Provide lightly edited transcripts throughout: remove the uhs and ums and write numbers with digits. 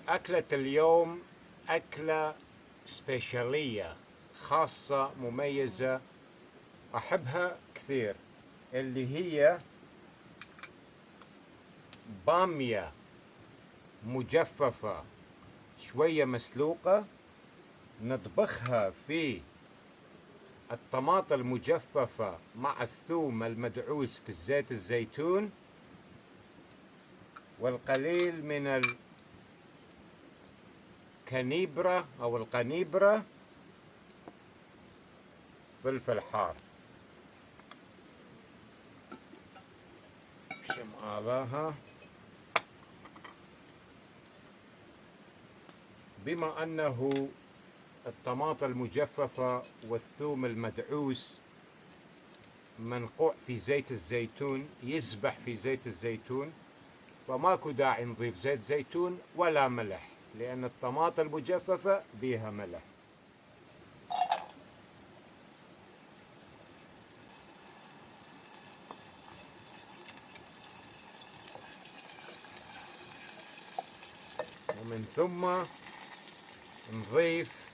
أكلة اليوم أكلة سبيشالية خاصة مميزة أحبها كثير، اللي هي بامية مجففة شوية مسلوقة، نطبخها في الطماطم المجففة مع الثوم المدعوس في الزيت الزيتون والقليل من الكنيبرة أو القنيبرة، فلفل حار. شمعاها. بما أنه الطماطم المجففة والثوم المدعوس منقوع في زيت الزيتون، يسبح في زيت الزيتون، فماكو داعي نضيف زيت زيتون ولا ملح، لأن الطماطم المجففة بيها ملح. ومن ثم نضيف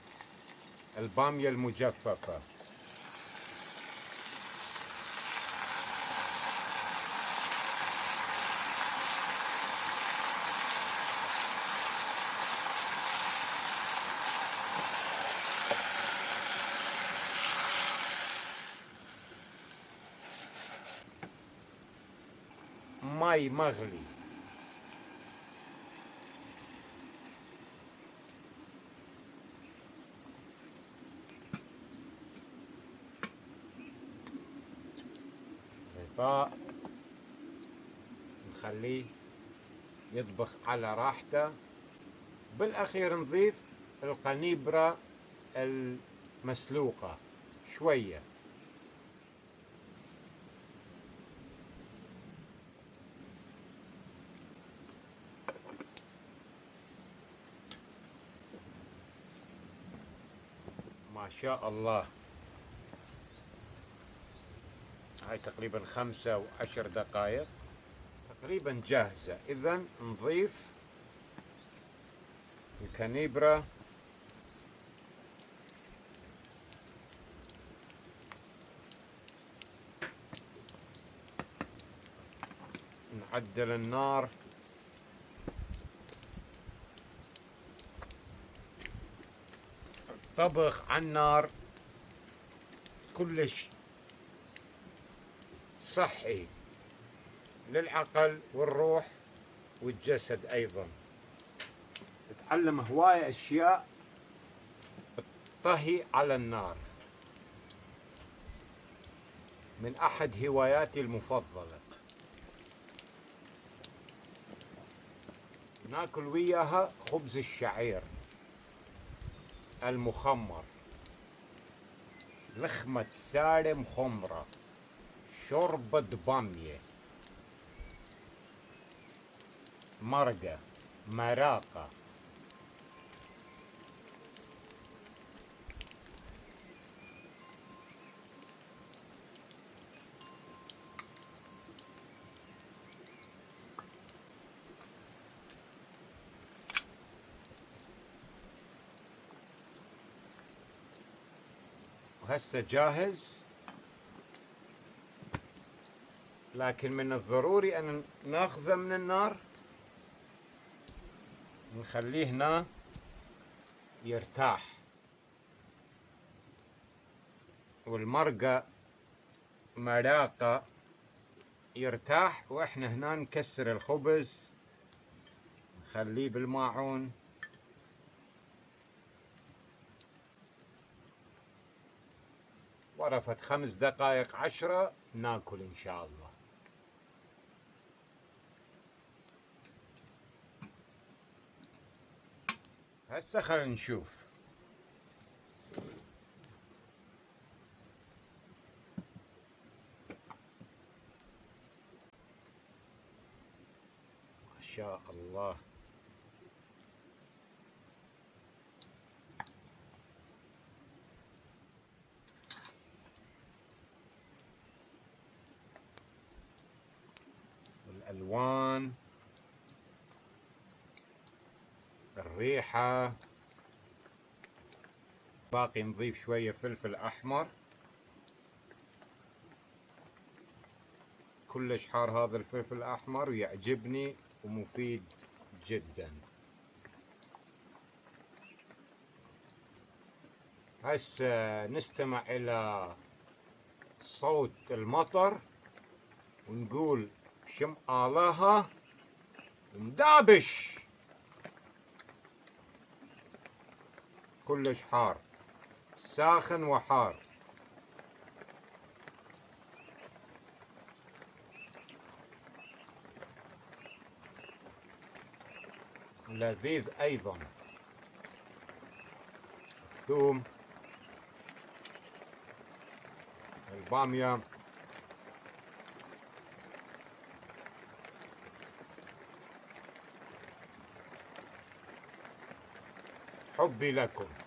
البامية المجففة. ماي مغلي. غطاء نخليه يطبخ على راحته. بالأخير نضيف القنيبرة المسلوقة شوية. ما شاء الله، هاي تقريبا 5 أو 10 دقائق تقريبا جاهزة. إذن نضيف الكنيبرة نعدل النار طبخ على النار كلش صحي للعقل والروح والجسد أيضا. تتعلم هواية أشياء الطهي على النار، من أحد هواياتي المفضلة. ناكل وياها خبز الشعير المخمر، لخمة سالم خمرة، شوربة بامية، مرقة، مراقة. وهسه جاهز، لكن من الضروري أن ناخذه من النار، نخليه هنا يرتاح، والمرقة مراقة يرتاح، واحنا هنا نكسر الخبز نخليه بالماعون. ورفت 5 دقائق 10 ناكل ان شاء الله. هسه خلينا نشوف. ما شاء الله، والالوان الريحة. باقي نضيف شوية فلفل أحمر. كلش حار هذا الفلفل الأحمر ويعجبني ومفيد جدا. هسه نستمع إلى صوت المطر ونقول شم آلها مدابش. كلش حار، ساخن وحار. لذيذ أيضا. الثوم، البامية. حبي لكم.